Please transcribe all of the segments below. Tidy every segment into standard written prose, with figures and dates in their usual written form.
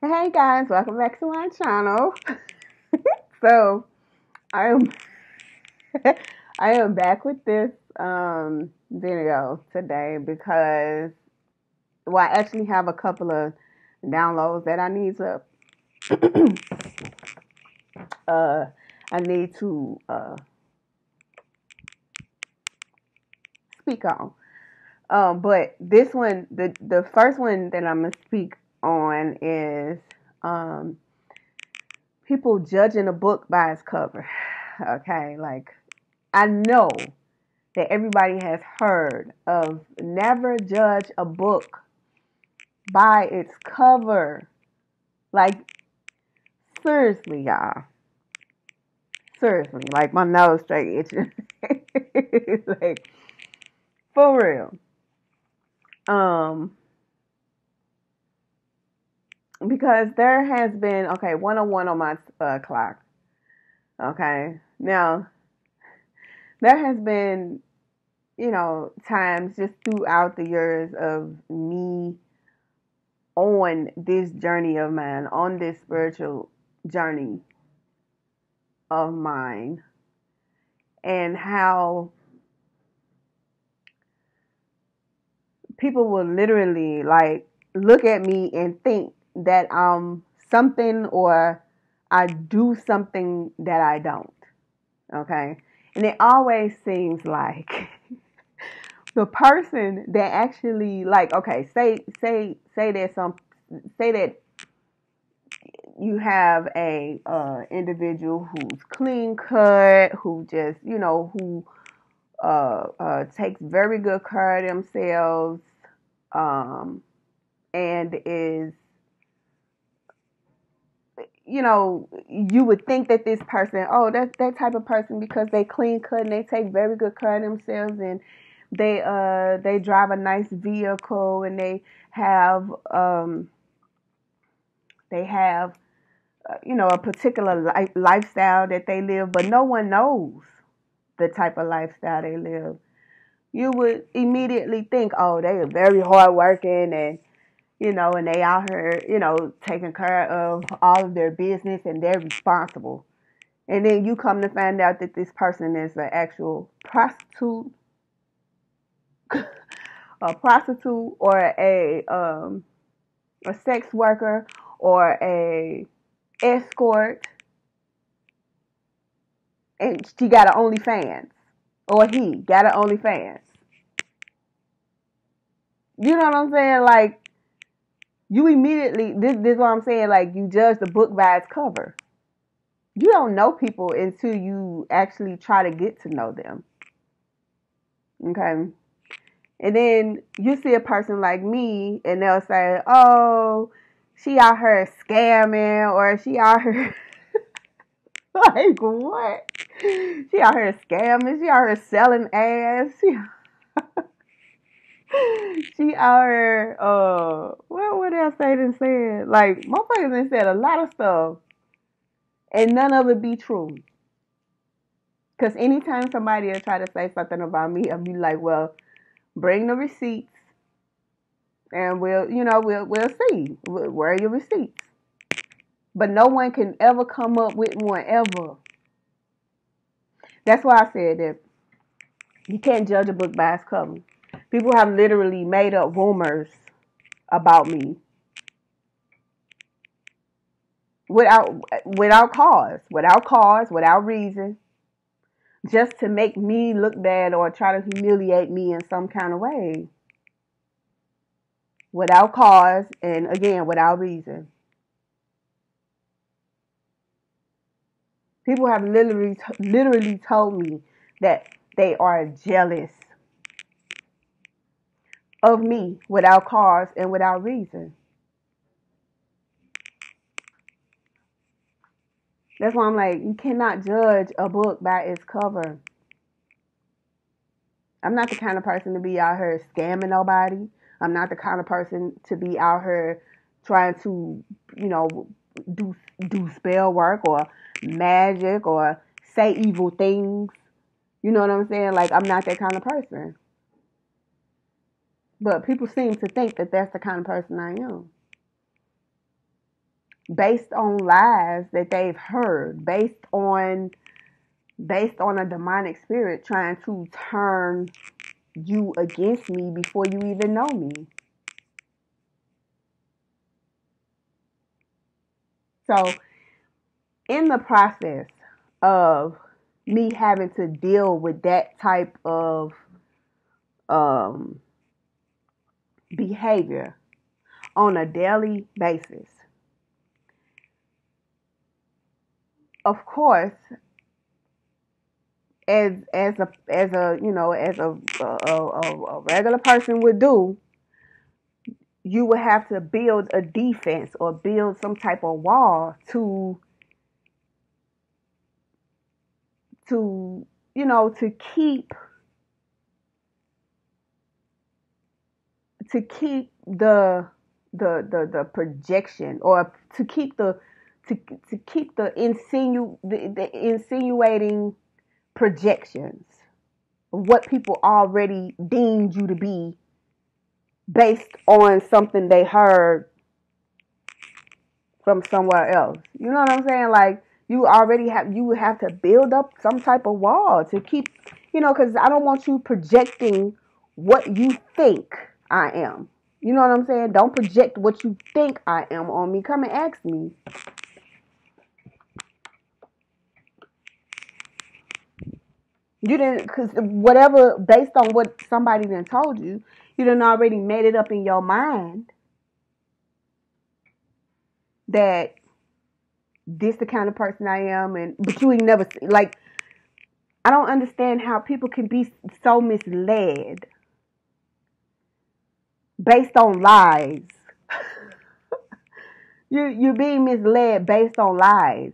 Hey guys, welcome back to my channel. So I am I am back with this video today because I actually have a couple of downloads that uh I need to speak on. But this one, the first one that I'm gonna speak on is um people judging a book by its cover. Okay, like I know that everybody has heard of never judge a book by its cover. Like, seriously, y'all. Seriously, like my nose straight itching. Like, for real. Um, because there has been, okay, 101 on my clock. Okay. Now, there has been, times just throughout the years of me on this journey of mine, on this spiritual journey of mine, and how people will literally like look at me and think that I'm something or I do something that I don't. Okay. And it always seems like the person that actually like, okay, say there's some, say that you have a individual who's clean cut, who just, who takes very good care of themselves, um, and is, you would think that this person, oh, that's that type of person because they clean cut and they take very good care of themselves, and they drive a nice vehicle, and have um they have a particular lifestyle that they live, but no one knows the type of lifestyle they live. You would immediately think, oh, they are very hardworking, and they out here, taking care of all of their business and they're responsible. And then you come to find out that this person is an actual prostitute, a prostitute, or a sex worker, or a escort, and she got an OnlyFans, or he got an OnlyFans. You know what I'm saying? Like, you immediately, this is what I'm saying, like, you judge the book by its cover. You don't know people until you actually try to get to know them. Okay? And then you see a person like me, and they'll say, oh, she out here scamming, or she out here, like, what? She out here scamming, she out here selling ass, she out here, what else they done said? Like, motherfuckers done said a lot of stuff, and none of it be true. Because anytime somebody will try to say something about me, I'll be like, well, bring the receipts, and we'll see. Where are your receipts? But no one can ever come up with one, ever. That's why I said that you can't judge a book by its cover. People have literally made up rumors about me without without reason, just to make me look bad or try to humiliate me in some kind of way, without cause, and again without reason. People have literally told me that they are jealous of me without cause and without reason. That's why I'm like, you cannot judge a book by its cover. I'm not the kind of person to be out here scamming nobody. I'm not the kind of person to be out here trying to, do spell work or magic or say evil things. You know what I'm saying? Like, I'm not that kind of person. But people seem to think that that's the kind of person I am. based on lies that they've heard, based on a demonic spirit trying to turn you against me before you even know me. So in the process of me having to deal with that type of um, behavior on a daily basis, of course, as a regular person would do, you would have to build a defense or build some type of wall to to keep the projection, or to keep the insinuating projections of what people already deemed you to be based on something they heard from somewhere else. You know what I'm saying? Like, you would have to build up some type of wall to keep, because I don't want you projecting what you think I am. You know what I'm saying? Don't project what you think I am on me. Come and ask me. You didn't, because whatever, based on what somebody then told you, you done already made it up in your mind that this the kind of person I am, but you ain't never, like, I don't understand how people can be so misled based on lies. You're being misled based on lies.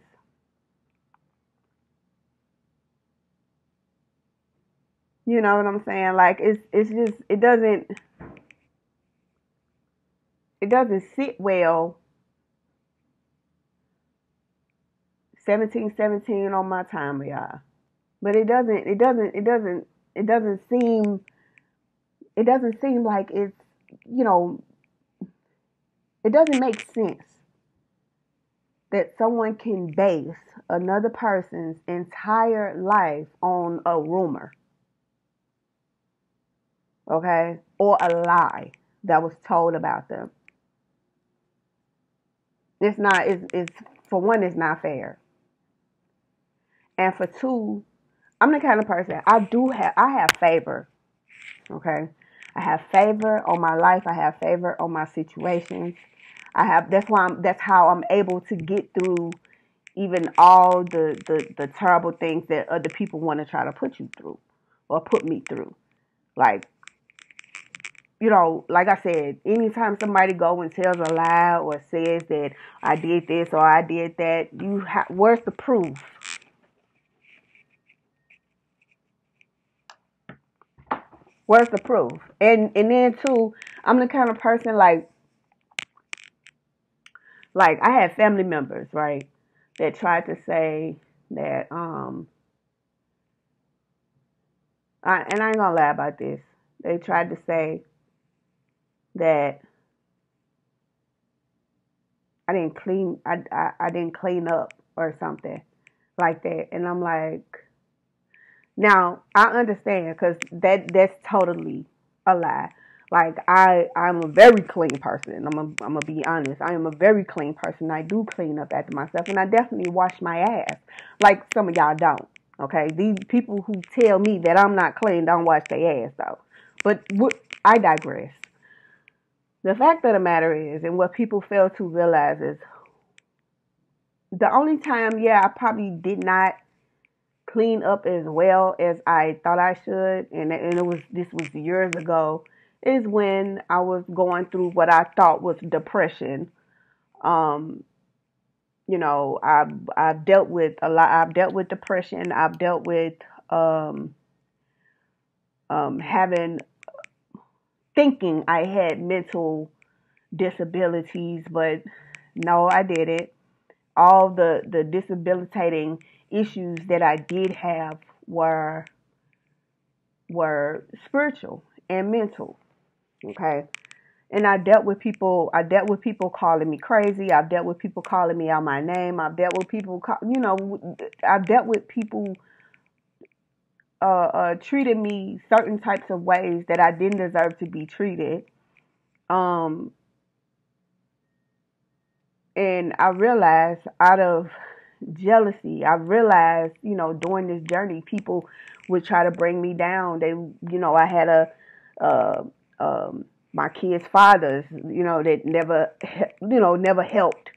You know what I'm saying? Like, it's just, it doesn't sit well. 1717 on my timer, y'all. But it doesn't seem like it's, you know, it doesn't make sense that someone can base another person's entire life on a rumor, okay? Or a lie that was told about them. It's not, it's for one, it's not fair. And for two, I'm the kind of person, I have favor, okay? I have favor on my life. I have favor on my situations. That's how I'm able to get through even all the terrible things that other people want to try to put you through or put me through. Like, like I said, anytime somebody go and tells a lie or says that I did this or I did that, where's the proof? Where's the proof? And then too, I'm the kind of person like I had family members, right, that tried to say that and I ain't gonna lie about this. They tried to say that I didn't clean up or something like that, and I'm like, now I understand, because that's totally a lie. Like, I'm a very clean person. I'm gonna be honest. I am a very clean person. I do clean up after myself, and I definitely wash my ass. Like, some of y'all don't. Okay, these people who tell me that I'm not clean don't wash their ass though. But I digress. The fact of the matter is, and what people fail to realize is, the only time, yeah, I probably did not clean up as well as I thought I should, and this was years ago, is when I was going through what I thought was depression. Um, I've dealt with a lot. I've dealt with depression. I've dealt with um, having thinking I had mental disabilities, but no, I didn't. All the disabilitating issues that I did have were spiritual and mental. Okay. And I dealt with people calling me crazy. I've dealt with people calling me out my name. I've dealt with people, I've dealt with people treated me certain types of ways that I didn't deserve to be treated. Um, and I realized out of jealousy, I realized, during this journey, people would try to bring me down. I had uh, my kids' fathers, that never helped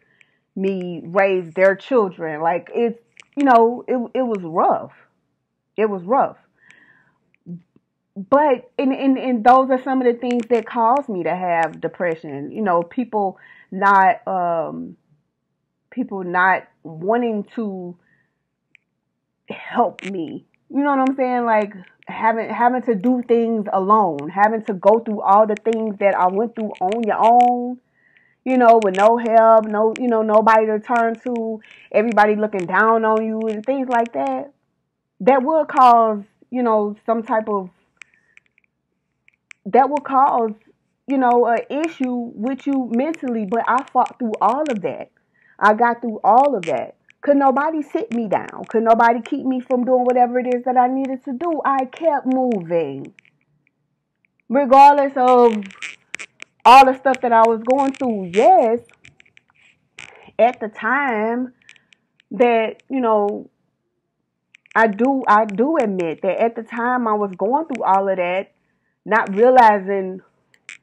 me raise their children. Like it was rough. It was rough. But and those are some of the things that caused me to have depression. Not people not wanting to help me. You know what I'm saying? Like having to do things alone, having to go through all the things that I went through on your own, with no help, nobody to turn to, everybody looking down on you and things like that. That will cause, some type of that will cause, an issue with you mentally. But I fought through all of that. I got through all of that. Could nobody sit me down? Could nobody keep me from doing whatever it is that I needed to do? I kept moving. Regardless of all the stuff that I was going through. Yes, at the time that, I do admit that at the time I was going through all of that, not realizing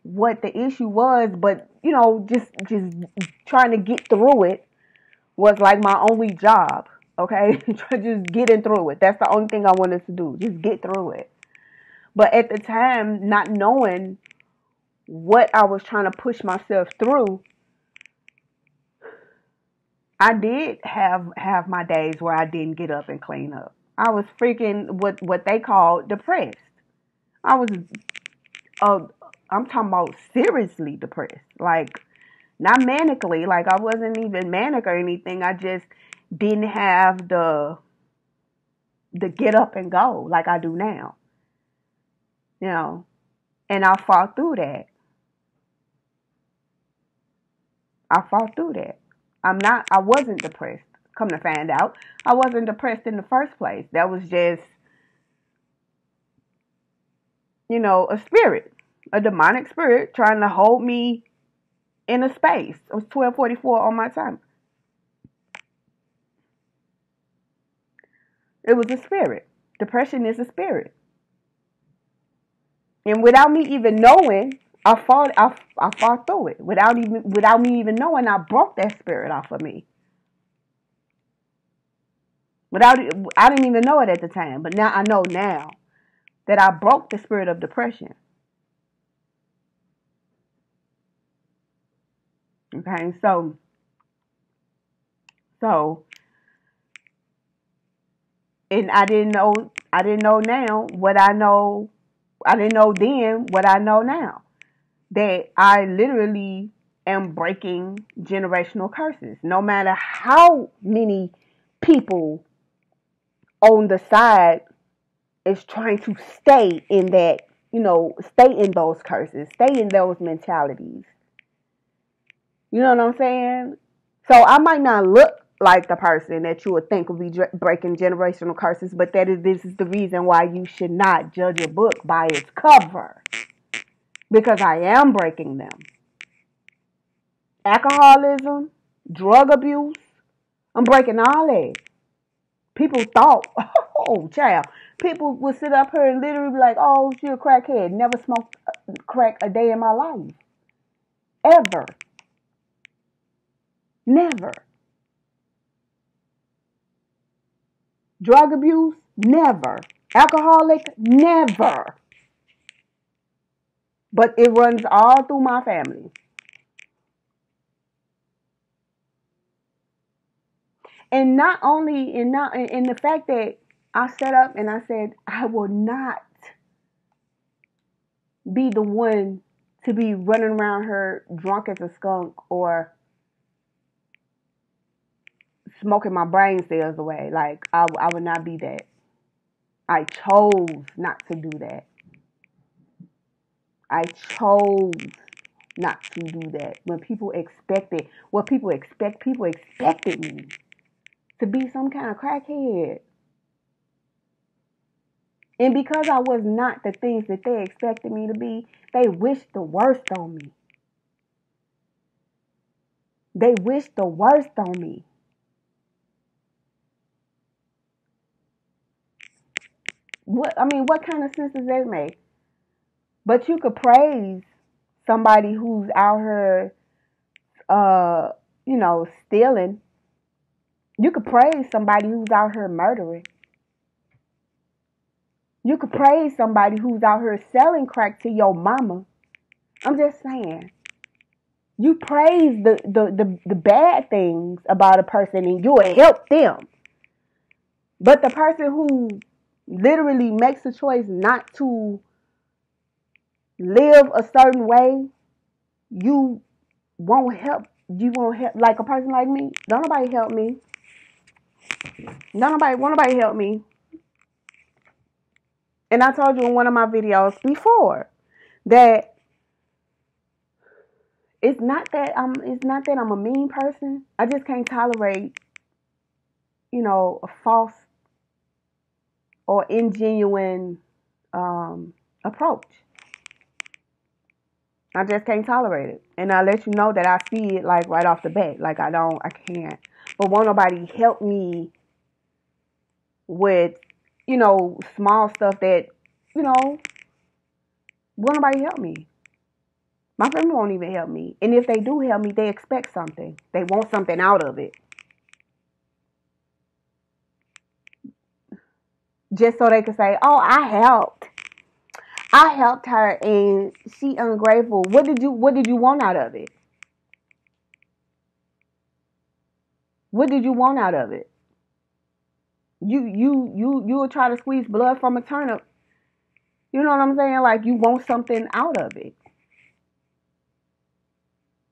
what the issue was, but just trying to get through it was like my only job. Okay, just getting through it. That's the only thing I wanted to do. Just get through it. But at the time, not knowing what I was trying to push myself through, I did have my days where I didn't get up and clean up. I was freaking what they call depressed. I was uh, I'm talking about seriously depressed. Like, not manically, like I wasn't even manic or anything. I just didn't have the get up and go like I do now. You know. And I fought through that. I fought through that. I wasn't depressed. Come to find out, I wasn't depressed in the first place. That was just, a spirit, a demonic spirit trying to hold me in a space. It was 12:44 on my time. It was a spirit. Depression is a spirit. And without me even knowing, I fought through it. Without me even knowing, I broke that spirit off of me. I didn't even know it at the time, but now I know now that I broke the spirit of depression. Okay, so and I didn't know now what I know. I didn't know then what I know now. That I literally am breaking generational curses. No matter how many people on the side is trying to stay in that, stay in those curses, stay in those mentalities. You know what I'm saying? So I might not look like the person that you would think would be breaking generational curses, but this is the reason why you should not judge a book by its cover, because I am breaking them. Alcoholism, drug abuse, I'm breaking all that. People thought, oh, child, people would sit up here and literally be like, oh, she a crackhead. Never smoked crack a day in my life. Ever. Never. Drug abuse? Never. Alcoholic? Never. But it runs all through my family. And not only, in the fact that I set up and I said, I will not be the one to be running around her drunk as a skunk or smoking my brain cells away. Like, I would not be that. I chose not to do that. I chose not to do that. When people expected what people expected me to be some kind of crackhead. And because I was not the things that they expected me to be, they wished the worst on me. They wished the worst on me. What kind of sense does that make? But you could praise somebody who's out here, stealing. You could praise somebody who's out here murdering. You could praise somebody who's out here selling crack to your mama. I'm just saying. You praise the bad things about a person and you'll help them. But the person who literally makes a choice not to live a certain way, you won't help. You won't help. Like a person like me, don't nobody help me. Won't nobody help me. And I told you in one of my videos before that it's not that I'm a mean person. I just can't tolerate, a false or ingenuine approach. I just can't tolerate it. And I let you know that I see it like right off the bat. Like I can't. But won't nobody help me with, small stuff that, won't nobody help me. My family won't even help me. And if they do help me, they expect something. They want something out of it. Just so they can say, oh, I helped. I helped her and she ungrateful. What did you want out of it? What did you want out of it? You will try to squeeze blood from a turnip. You know what I'm saying? Like you want something out of it.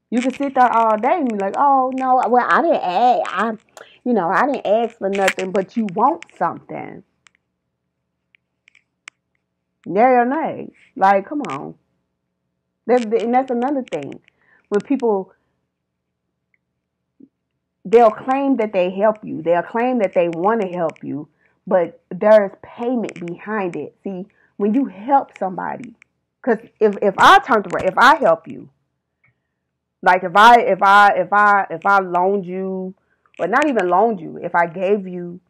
You can sit there all day and be like, oh no, well I didn't ask. I didn't ask for nothing, but you want something. Yay or nay? Like, come on. And that's another thing. When people, they'll claim that they help you. They'll claim that they want to help you, but there's payment behind it. See, when you help somebody, because if I help you, like if I loaned you, or not even loaned you, if I gave you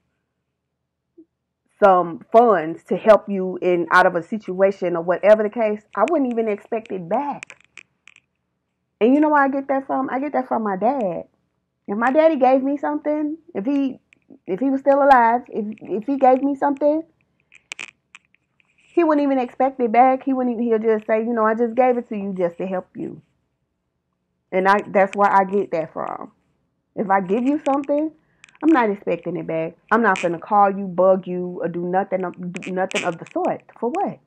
some funds to help you in out of a situation or whatever the case, I wouldn't even expect it back. And you know where I get that from? I get that from my dad. If my daddy gave me something, if he was still alive, if he gave me something, he wouldn't even expect it back. He'll just say, I just gave it to you just to help you. And that's where I get that from. If I give you something, I'm not expecting it back. I'm not gonna call you, bug you, or do nothing of the sort. For what?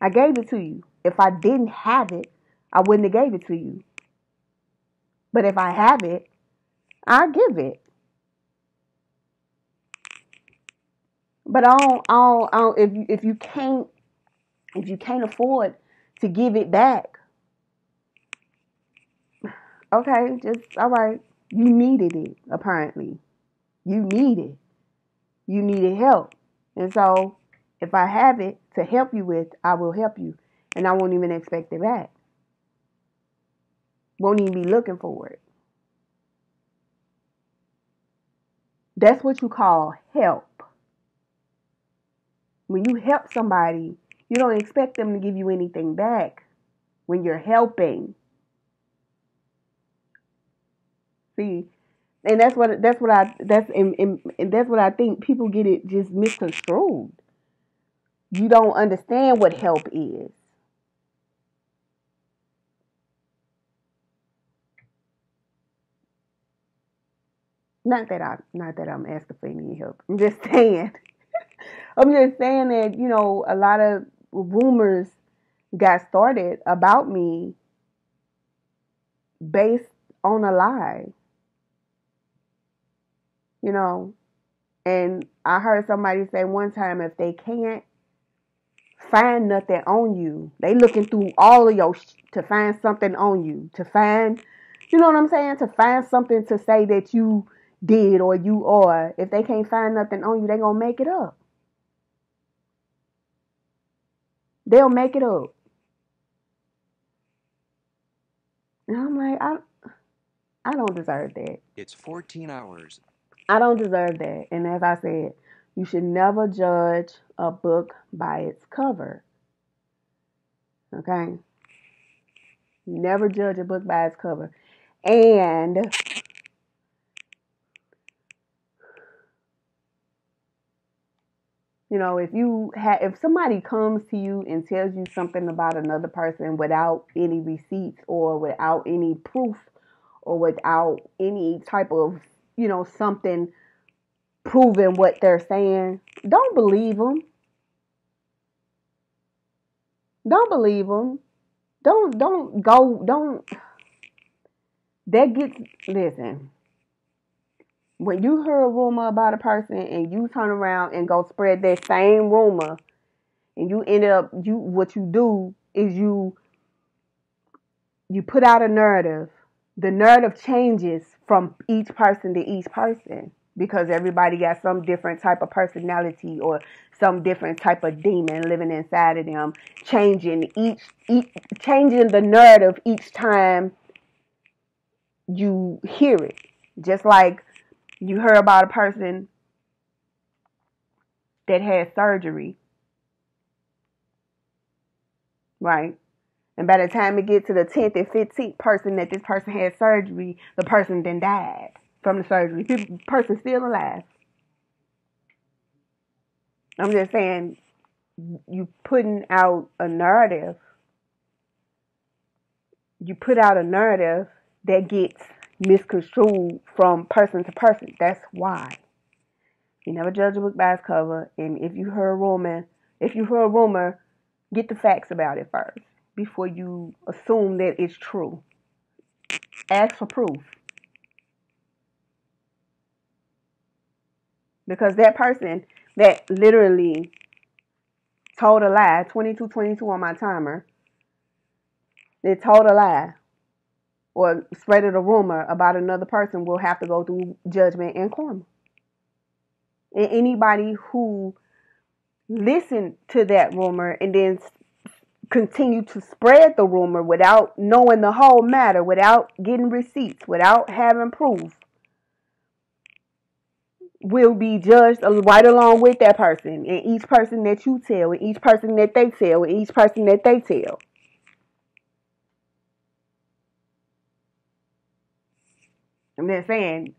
I gave it to you. If I didn't have it, I wouldn't have gave it to you. But if I have it, I give it. But I don't if you can't afford to give it back, okay, just all right. You needed it, apparently. You needed help. And so if I have it to help you with, I will help you. And I won't even expect it back. Won't even be looking for it. That's what you call help. When you help somebody, you don't expect them to give you anything back when you're helping. See, and that's what I think people get it just misconstrued. You don't understand what help is. Not that I'm asking for any help. I'm just saying. I'm just saying that, a lot of rumors got started about me based on a lie. And I heard somebody say one time, if they can't find nothing on you. They looking through all of your to find something on you. To find, you know what I'm saying? To find something to say that you did or you are. If they can't find nothing on you, they gonna make it up. They'll make it up. And I'm like, I don't deserve that. It's 14 hours. I don't deserve that. And as I said, you should never judge a book by its cover. Okay? Never judge a book by its cover. And you know, if somebody comes to you and tells you something about another person without any receipts or without any proof or without any type of, something proving what they're saying, don't believe them. Don't believe them. Don't go. Don't. That gets. Listen. When you hear a rumor about a person and you turn around and go spread that same rumor, and you ended up what you do is you put out a narrative. The narrative changes from each person to each person because everybody got some different type of personality or some different type of demon living inside of them, changing changing the narrative each time you hear it. Just like you heard about a person that had surgery, right? And by the time it gets to the 10th and 15th person that this person had surgery, the person then died from the surgery. The person's still alive. I'm just saying, you putting out a narrative. You put out a narrative that gets misconstrued from person to person. That's why. You never judge a book by its cover. And if you hear a rumor, get the facts about it first before you assume that it's true. Ask for proof. Because that person that literally told a lie, 2222 on my timer, they told a lie or spreaded a rumor about another person will have to go through judgment and karma. And anybody who listened to that rumor and then continue to spread the rumor without knowing the whole matter, without getting receipts, without having proof, will be judged right along with that person. And each person that you tell, and each person that they tell, and each person that they tell. I'm just saying,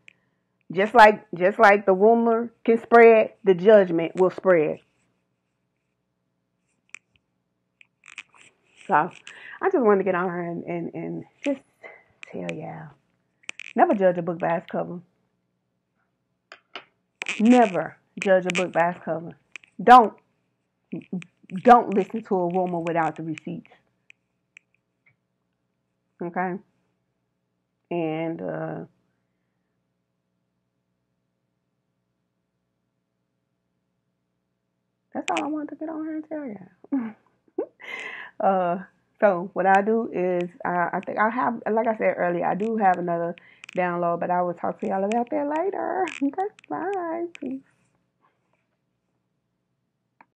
just like the rumor can spread, the judgment will spread. So I just wanted to get on her and just tell y'all, never judge a book by its cover. Never judge a book by its cover. Don't listen to a rumor without the receipts. Okay? And that's all I wanted to get on here and tell y'all. So what I do is I think I have, like I said earlier, I do have another download, but I will talk to y'all about that later. Okay? Bye. Peace.